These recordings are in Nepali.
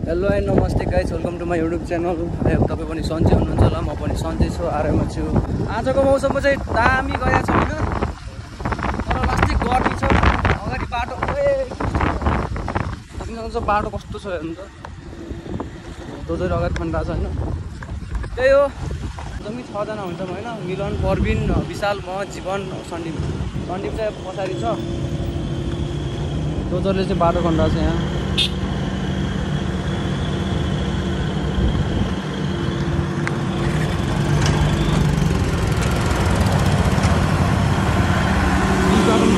हेलो एन्ड नमस्ते guys, welcome to my YouTube channel. तपाईँ पनि सन्चै हुनुहुन्छ होला, म पनि सन्चै छु, आराममा छु। आजको मौसममा चाहिँ दामी गएको छ होइन, तर लास्टै गर्मी छ। अगाडि बाटो बाटो कस्तो छ हेर्नु त, दोजोर अगाडि खन्डा छ होइन। त्यही हो, जम्मी 6 जना हुन्छौँ होइन, मिलन, परबिन, विशाल, म, जीवन, सन्दीप चाहिँ पछाडि छ। दोजोरले चाहिँ बाटो खन्डा छ यहाँ।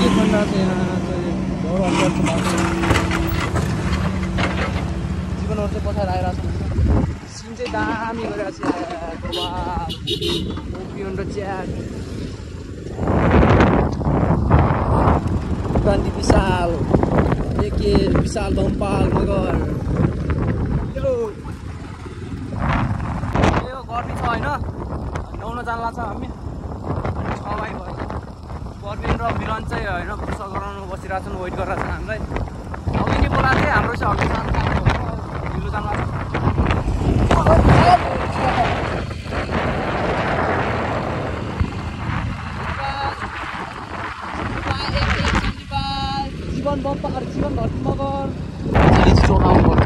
के खन्डा छ यहाँ चाहिँ, बहुत अन्तर छ बाटो। जीवनहरू चाहिँ पछाडि आइरहेको छ। सिन चाहिँ दामी गरिरहेको छ ओपियन र च्याट। क्रान्ति विशाल, के विशाल दम्पाल मगर हेलो गर्मी छ होइन, नुहाउन जान्ला छ हामी। 6 भाइ भयो। परबिन र मिलन चाहिँ होइन पुसा गराउनु बसिरहेको छन्, वेट गरिरहेको छन् हामीलाई। अघि नै बोलाएको थिएँ, हाम्रो चाहिँ अघि जानु ढिलो जानु लाग्छ। जीवन बम्पर, जीवन धरती मगर लिची चोर्नाउनु पर्छ।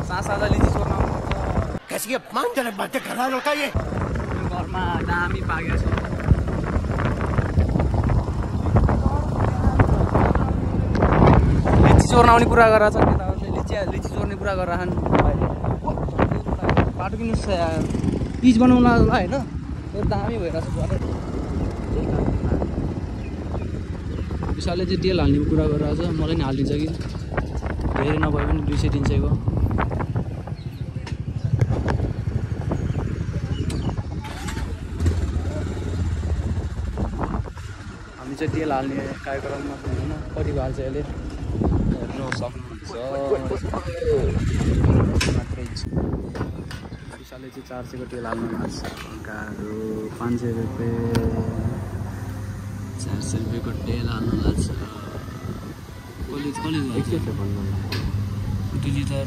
साँझ लिची चोर्नाउनु पर्छ। कैसी अपमानजनक बातें कर रहा है लड़का ये। घरमा दामी पाकेको छ। लिची चोर्न आउने कुरा गरेर छन् केटाहरूले, लिची चोर्ने कुरा गरेर छन्। बाटो किन्नु छ यार, पिच बनाउनु होला होइन, त्यो दामी भइरहेको छ बाटो। विशालले चाहिँ तेल हाल्ने कुरा गरिरहेको छ, मलाई नि हालिदिन्छ कि, धेरै नभए पनि 200-300 को। हामी चाहिँ तेल हाल्ने कार्यक्रममा छौँ होइन, कति भएको छ यसले हेर्नु सक्नुहुन्छ। विशालले चाहिँ 400 को तेल हाल्नु भएको छ। टङ्काहरू 500 रुपियाँ, 400 रुपियाँको तेल हाल्नु भएको छ। कसले 2 लिटर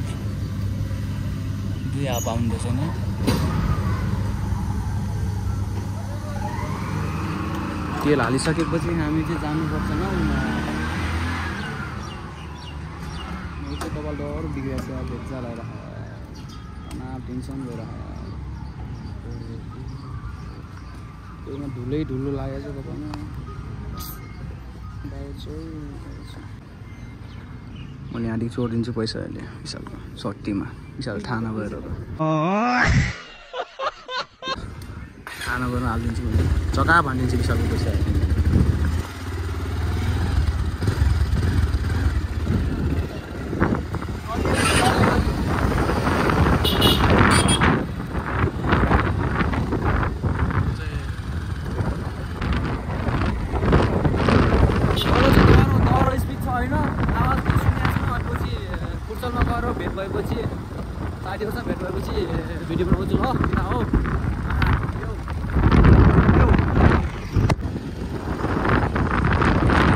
2 हाफ आउँदैछ नि। तेल हालिसकेपछि हामी चाहिँ जानुपर्छ न। मेरो चाहिँ कपाल डर बिग्रेको छ, भेट्जा लगाएर टेन्सन भइरहेको, धुलो लागेको छ कपालमा। मैले यहाँदेखि छोडिदिन्छु पैसा अहिले विशालको सट्टीमा। विशाल थाहा नभएर हालिदिन्छु भने चका भनिदिन्छु विशालको पैसा। फुटसलमा गएर भेट भएपछि साथीहरूसँग भेट भएपछि भिडियो बनाउँछु ल, किन हो।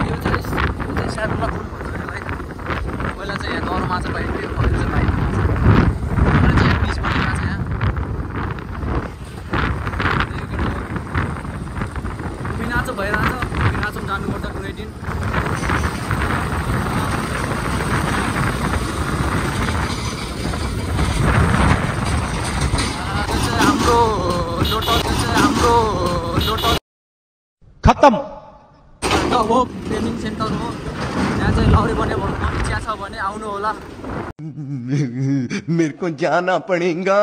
यो चाहिँ स्याटुला फुल भन्छ यसलाई। पहिला चाहिँ यहाँ दर माछा पाइन्थ्यो, अहिले चाहिँ पाइने माछा। अहिले चाहिँ पिस बनिरहेको छ यहाँ। नाच भइरहेछ, नाचौँ जानुपर्छ 218। खत्म हो, ट्रेनिङ सेन्टर हो यहाँ चाहिँ। लौरी बने भन्नु इच्छा छ भने आउनु होला। मेरे को जाना पड़ेगा।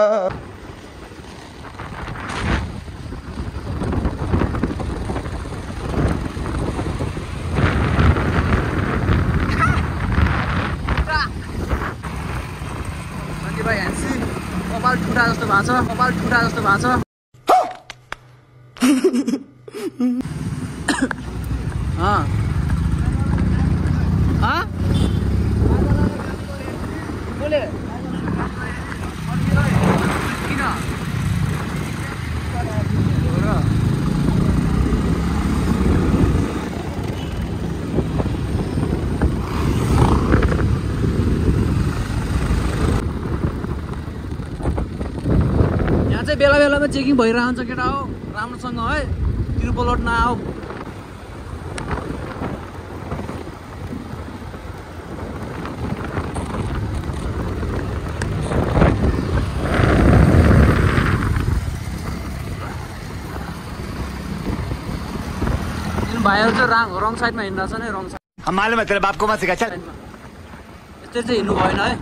भाइ ह्यान्सी कपाल ठुटा जस्तो भएको छ, कपाल ठुटा जस्तो भएको छ। बोले किन बेला बेलामा चेकिङ भइरहन्छ केटा हो राम्रोसँग है तिरुपलोट नआऊ भाइहरु चाहिँ रङ साइडमा हिँड्छ नि रङ साइड मालूम है तेरे बाप को मत सिखा चल यस्तै चाहिँ हिँड्नु भएन है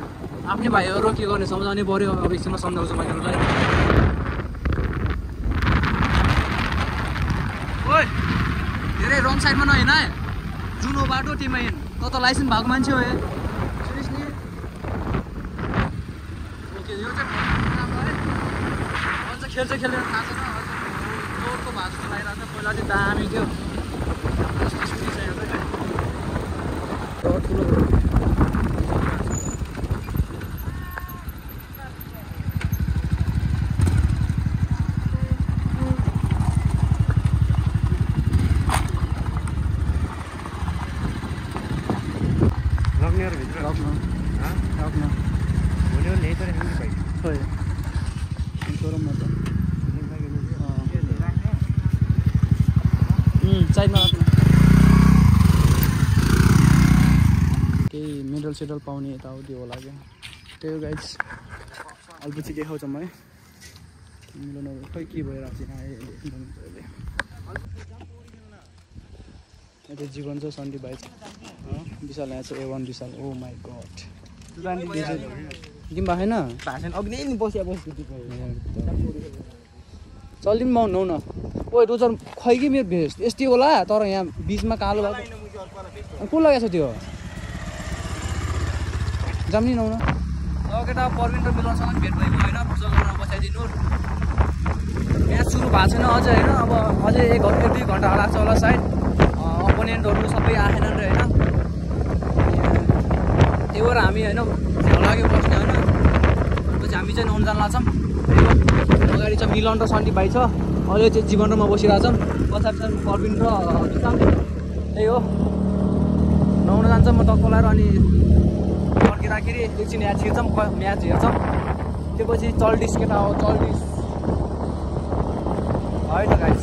आफ्नै भाइहरु के गर्ने सम्झाउनै पर्यो अब एकछिनमा सम्झाउँछु भाइहरुलाई ओइ धेरै रङ साइडमा नहिँड है जुनो बाटो तिमी हिँड त लाइसेन्स भएको मान्छे हो सिरियसली ओके यो चाहिँ राम्रो है अझ खेल चाहिँ खेलेर थाहा छैन जोरको भाषा चलाइरहेको छ पहिला चाहिँ दामी थियो साइडमा राख्नु केही मेडल सेडल पाउने यताउति होला क्या त्यही हो गाइज अलिपछि देखाउँछ म है मिलाउनु खै के भइरहेको छ यता जीवन छ सन्दीप भाइ विशाल यहाँ छ A1 Vishal oh my God दिम भएको छैन चलिदिउँ म नौ न ओ रोजर खै कि मेरो भेस्ट यस्तै होला तर यहाँ बिचमा कालो भएको को लगाएको छ त्यो जाम्नी नौ न केटा प्रवीण र मिलनसँग भेट भएको होइन पुस्तकमा बसाइदिनु म्याच सुरु भएको छैन अझै होइन अब अझै 1 घन्टा 2 घन्टा लाग्छ होला सायद अपोनेन्टहरू सबै आएनन् र होइन त्यही भएर हामी होइन झ्याउ बस्ने होइन पछि हामी चाहिँ नौन जान लाग्छौँ अगाडि चाहिँ मिलन र सन्दीप भाइ छ अहिले चाहिँ जीवन र म बसिरहेछौँ पछाडि चाहिँ प्रवीण र विशाल त्यही हो नौन जान्छौँ म टक्क लाएर अनि फर्किँदाखेरि एकछिन यहाँ छिर्छौँ म्याच हेर्छौँ त्योपछि चल्डिस केटा हो चल्डिस है त गाइस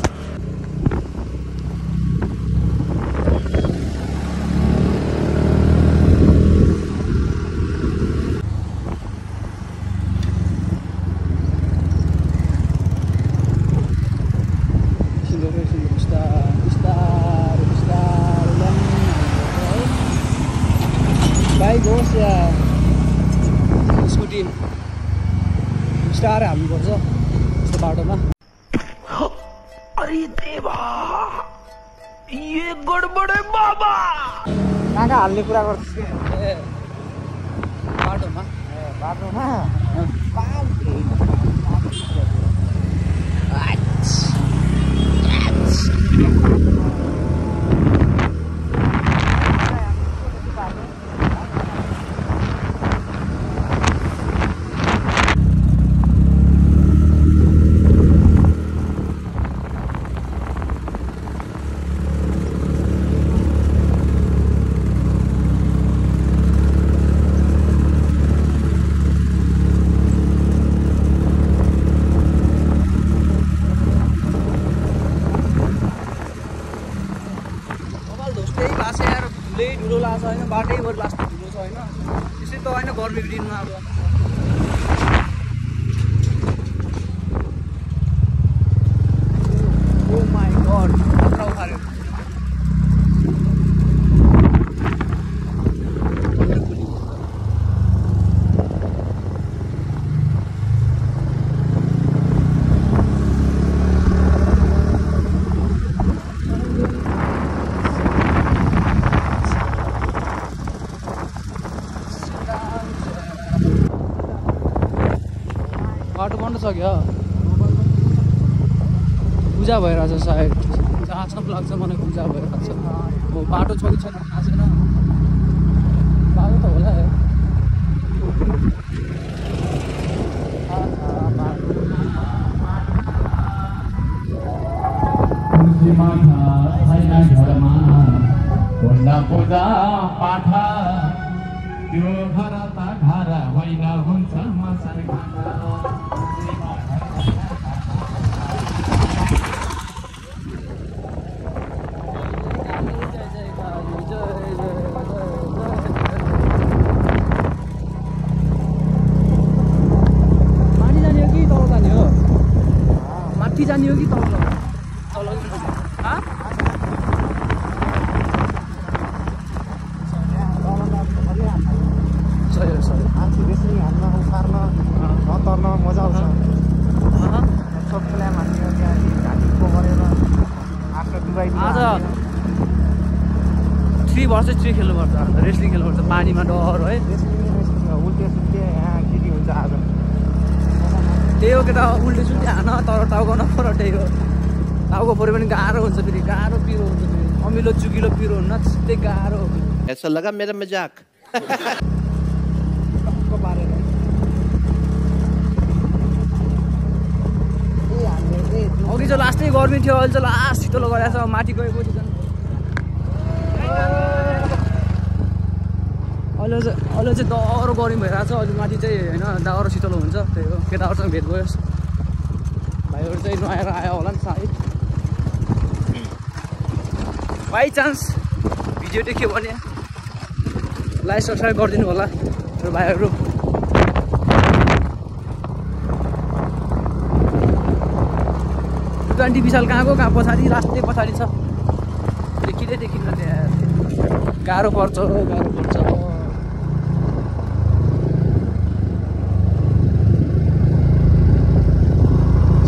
बाइक होस् या स्कुटी स्टार हाल्नुपर्छ यस्तो बाटोमा अरे देवा ये गडबड है बाबा कहाँ हाल्ने कुरा गर्छ ए बाटोमा बाटोमा धुलो लाग्छ होइन बाटैभरि लास्ट धुलो छ होइन त्यसै त होइन गर्मीको दिनमा अब ओ माई गड खतरा उखाल्यो बाटो बन्द छ क्या पूजा भइरहेछ सायद जहाँसम्म लाग्छ मलाई पूजा भइरहेछ अब बाटो छ कि छैन थाहा छैन बाटो त होला पूजा पाठ त्यो घर त घर होइन हुन्छ आज 3 भर्सेस 3 खेल्नुपर्छ अन्त रेस्लिङ खेल्नुपर्छ पानीमा डर है त्यही हो केटा उल्टे सुल्टे हान तर टाउको नपर त्यही हो टाउको पऱ्यो भने गाह्रो हुन्छ फेरि गाह्रो पिरो हुन्छ फेरि अमिलो चुकिलो पिरो हुन्न त्यस्तै गाह्रो ऐसा लगा मेरा मजाक अघि चाहिँ लास्टै गर्मी थियो अहिले चाहिँ लास्ट शीतलो गरेको छ माथि गएको थियो अहिले चाहिँ डह्रो गर्मी भइरहेको छ अहिले माथि चाहिँ होइन डह्रो शीतलो हुन्छ त्यही हो केटाहरूसँग भेट भयो भाइहरू चाहिँ नआएर आयो होला नि सायद बाई चान्स भिडियो देख्यो भने लाइक सब्सक्राइब गरिदिनु होला भाइहरू ट्वेन्टी विशाल कहाँको कहाँ पछाडि लास्टै पछाडि छ देखिँदै देखिन्न त्यहाँ गाह्रो पर्छ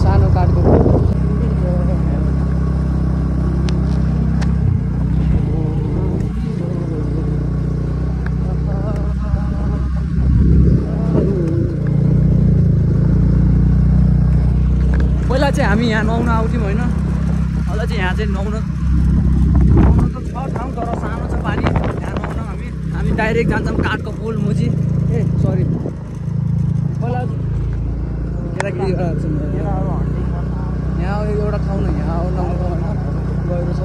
सानो काठको पहिला चाहिँ हामी यहाँ नुहाउन आउँथ्यौँ होइन अहिले चाहिँ यहाँ चाहिँ नुहाउन त छ ठाउँ तर सानो छ पानी यहाँ नुहाउन हामी डाइरेक्ट जान्छौँ काठको पुल मुजी ए सरी पहिला केटाकेटी यहाँ एउटा ठाउँ न यहाँ नुहाउनु गएको छ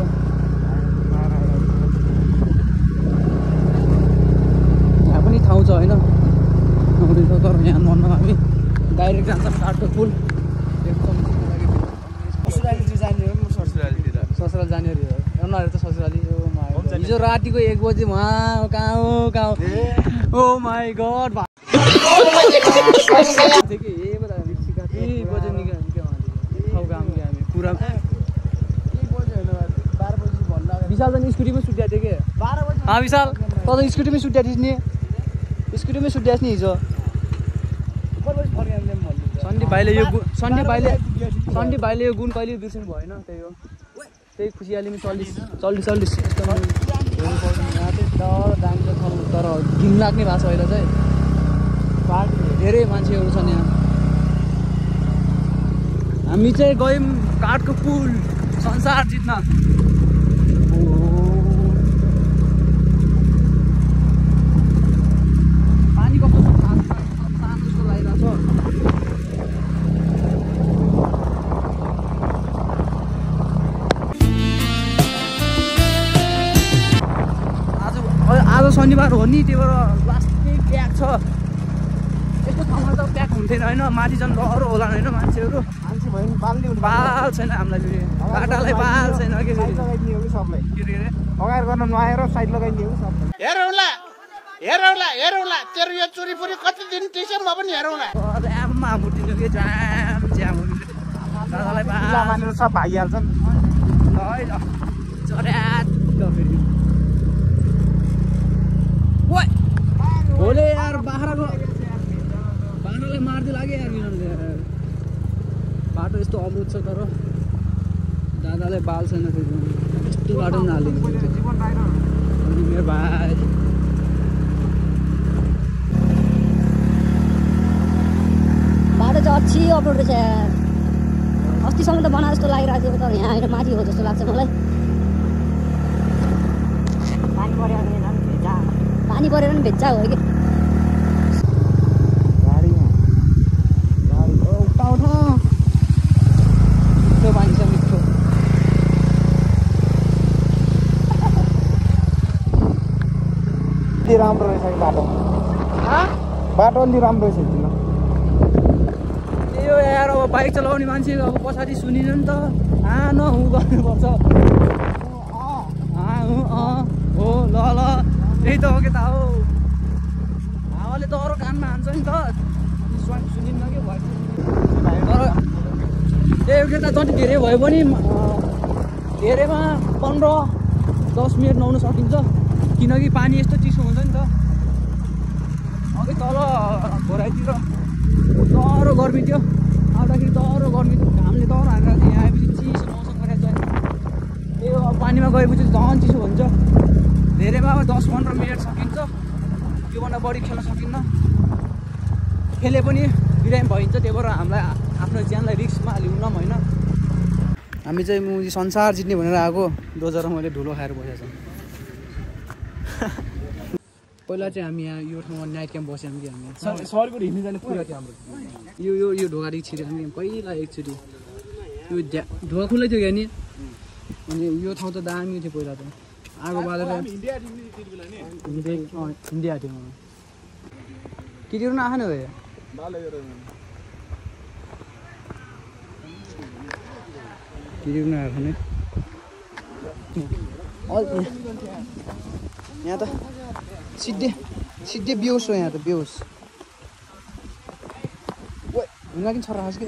यहाँ पनि ठाउँ छ होइन नुहाउँदैछ तर यहाँ नुहाउन हामी डाइरेक्ट जान्छौँ काठको पुल ससुराली जाने उनीहरू त ससुराली हिजो रातिको 1 बजी उहाँ कहाँ हो ओ माई गड विशाल त स्कुटीमै सुत्या थियो कि विशाल त स्कुटीमै सुत्या थिइस् नि स्कुटीमै सुत्यास् नि हिजो सन्दीप भाइले यो गुण कहिले बिर्सिनु भएन त्यही हो त्यही खुसियालीमा चल्लिस यस्तोमा यहाँ चाहिँ डर दामी छ तर घिन लाग्ने भएको छ अहिले चाहिँ धेरै मान्छेहरू छन् यहाँ हामी चाहिँ गयौँ काठको पुल संसार जित्न पानी कस्तो छ जस्तो लागिरहेको छ आज शनिबार हो नि त्यही भएर लास्टै प्याक छ यस्तो ठाउँमा त प्याक हुन्थेन होइन माथि झन् डह्रो होला होइन मान्छेहरू बाल छैन हामीलाई बाटालाई बाल छैन के अगाडि गर्न नआएर साइड लगाइदियो सबलाई हेरौँला तेरो यो चोरीफुरी कति दिन टिक्छ म पनि हेरौँला ऱ्याममा मुटिन्थ्यो कि ज्याम दादालाई बाल मानेर सब भागिहाल्छन् चर्याट फेरि भोले यार बाख्रालाई मार्दै लाग्यो यार बाटो यस्तो अवरोध छ तर दादालाई बाल छैन फेरि यस्तो बाटो पनि हालिदिनु मेरो भाइ बाटो चाहिँ अच्छी अवरोध रहेछ यार अस्तिसम्म त बना जस्तो लागिरहेको थियो तर यहाँ आएर माथि हो जस्तो लाग्छ मलाई पानी परेर पनि भेज्जा हो कि मिठो पानी छ मिठो राम्रो रहेछ बाटो अलि राम्रो रहेछ किन त्यही हो यार अब बाइक चलाउने मान्छे अब पछाडि सुनिन नि त गर्नुपर्छ हो ल त्यही त हो के त हो हावाले डह्रो कानमा हान्छ नि त सुनिन्न के भयो तर त्यही के त जति धेरै भयो पनि धेरैमा 15-10 मिनट नुहाउन सकिन्छ किनकि पानी यस्तो चिसो हुन्छ नि त अघि तल घोराइतिर डह्रो गर्मी थियो आउँदाखेरि डह्रो गर्मी थियो घामले डह्रो हानेर थियो यहाँ आएपछि चिसो मौसम गरेको छ त्यही हो पानीमा गएपछि झन् चिसो हुन्छ धेरैमा 10-15 मिनट सकिन्छ त्योभन्दा बढी खेल्न सकिन्न खेले पनि बिरामी भइन्छ त्यही भएर हामीलाई आफ्नो ज्यानलाई रिस्कमा लिउन होइन हामी चाहिँ म संसार जित्ने भनेर आएको डोजर मैले ढुलो खाएर बसेको छु पहिला चाहिँ हामी यहाँ यो ठाउँमा नाइट क्याम्प बस्यौँ कि हामी सरको हिँड्नु जाने कुरा थियो हाम्रो यो ढोका छिर्यो हामी पहिला एकचोटि यो ढोका खुल्लै थियो क्या नि अनि यो ठाउँ त दामी थियो पहिला त आगो बालेर इन्डिया थियो केटीहरू नआखाने भयो केटीहरू नआखाने यहाँ त सिधै बेहोस हो यहाँ त बेहोस हुँदा कि छोरा खास कि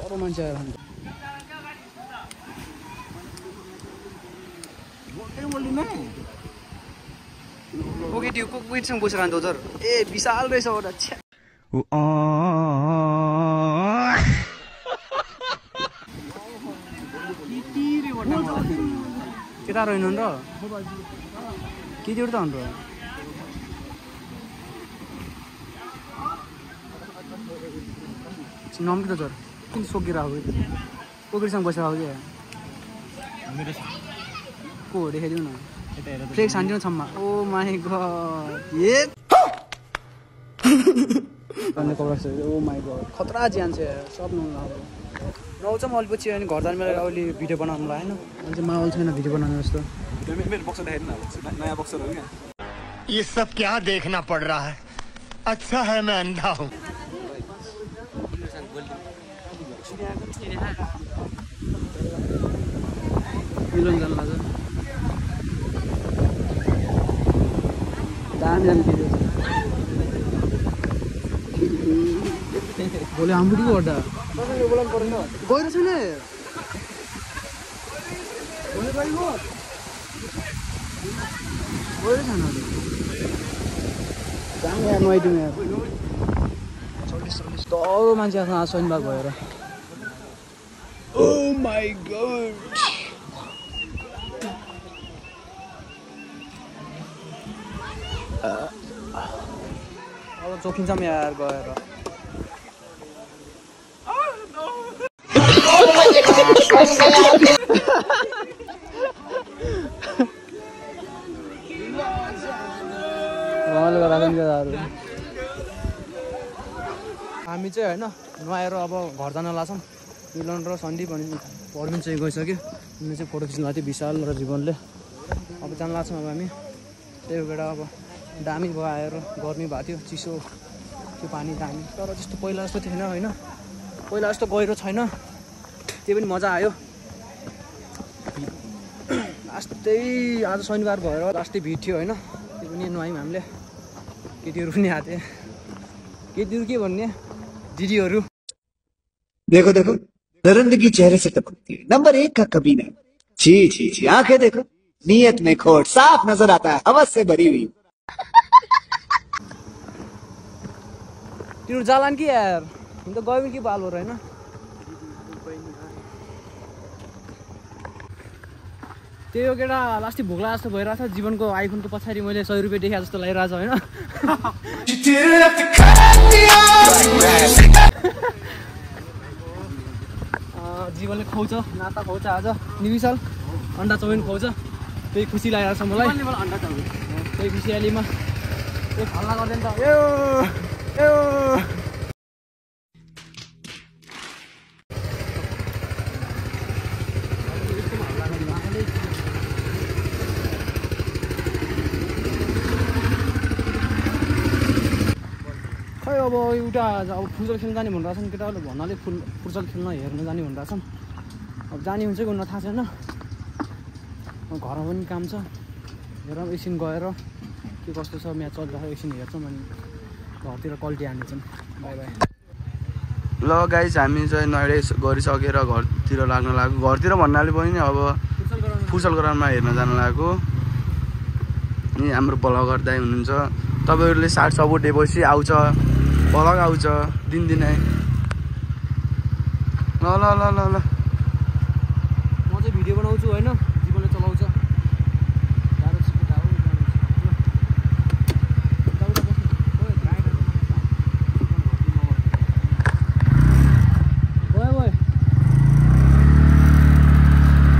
अरू मान्छे आएर केटी कोसँग बसेर खान्छ हजुर ए विशाल रहेछ एउटा केटा रहेन र केटीहरू त हाम्रो नम्की त जर किन सोकेर आएको कोकेरीसँग बसेर आएको क्या को देखाइदिउ न फ्लेक्स हान्दिनु छम्मा ओ माई गड ए भन्ने कपडा छ ओ माई गड खतरा ज्यान छ सब नआउँछ म अलि पछि अनि घर जाने बेला अलि भिडियो बनाउनुलाई होइन अहिले चाहिँ माहौल छैन भिडियो बनाउनु जस्तो मेरो बक्सर देखाइदिनु नयाँ बक्सर हो क्या ये सब क्या देखना पड़ रहा है अच्छा है मैं अंधा हूँ मिलन जानु लाग्छ दामी दामी भिडियो भोलि हाम्रो गर्दा गएर छैन गएर छैन दामी यहाँ नुहाइदिउँ यहाँ तरो मान्छे आफ्नो शनिबार भएर ओ माई गड अब चोखिन्छौँ यार गएर हामी चाहिँ होइन नुहाएर अब घर जान लाग्छौँ मिलन र सन्दीप अनि पर्मिन चाहिँ गइसक्यो उनीहरू चाहिँ फोटो खिच्नु लाग्थ्यो विशाल र जीवनले अब जान लाग्छौँ अब हामी त्यही भएर अब दामी भयो आएर गर्मी भएको थियो चिसो त्यो पानी दामी तर त्यस्तो पहिला जस्तो थिएन होइन पहिला जस्तो गहिरो छैन त्यो पनि मजा आयो लास्टै आज शनिबार भएर लास्टै भिड थियो होइन त्यो पनि नुहायौँ हामीले केटीहरू पनि आएको थिए केटीहरू के भन्ने दिदीहरू देखो देखो दरिंदगी चेहरे से टपकती है नंबर 1 का कमीना जी जी जी आंखें देखो नीयत में खोट साफ नजर आता है हवस से भरी हुई तिनीहरू जालान् कि यार हुन त गयो कि बाल होइन त्यही हो केटा लास्टै भोग्ला जस्तो भइरहेको छ जीवनको आइफोनको पछाडि मैले 100 रुपियाँ देखाए जस्तो लागिरहेको छ होइन जीवनले खुवाउँछ नाता खुवाउँछ आज निविशाल अन्डा चाउमिन खुवाउँछ त्यही खुसी लागिरहेको छ मलाई अन्डा चाउमिन त्यही खुसियालीमा त्यही हल्ला गर्दैन त ए खै अब एउटा अब फुटबल खेल्न जाने भनिरहेको छन् केटाहरूले भन्नाले फुटबल खेल्न हेर्न जाने भनिरहेको छन् अब जाने हुन्छ कि हुन थाहा छैन घरमा पनि काम छ हेरौँ एकछिन गएर के कस्तो छ म्याच चलिरहेको एकछिन हेर्छौँ अनि घरतिर क्वालिटी हान्नेछौँ बाई बाई ल गाइस हामी चाहिँ नुहाइ गरिसकेर घरतिर लाग्न लाग्यो घरतिर भन्नाले पनि अब फुटबल ग्राउन्डमा हेर्न जान लागेको नि हाम्रो ब्लगर दाइ हुनुहुन्छ तपाईँहरूले साथ सपोर्ट दिएपछि आउँछ भलग आउँछ दिनदिनै ल ल ल ल ल म चाहिँ भिडियो बनाउँछु होइन जीवनले चलाउँछ गाह्रो छ केटा हो गयो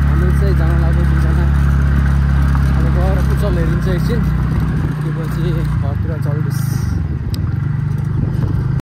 हामी चाहिँ जान लाग्यो दुईजना अब गएर पुचल हेरिन्छ एकछिन त्यसपछि घरतिर चल्दैछ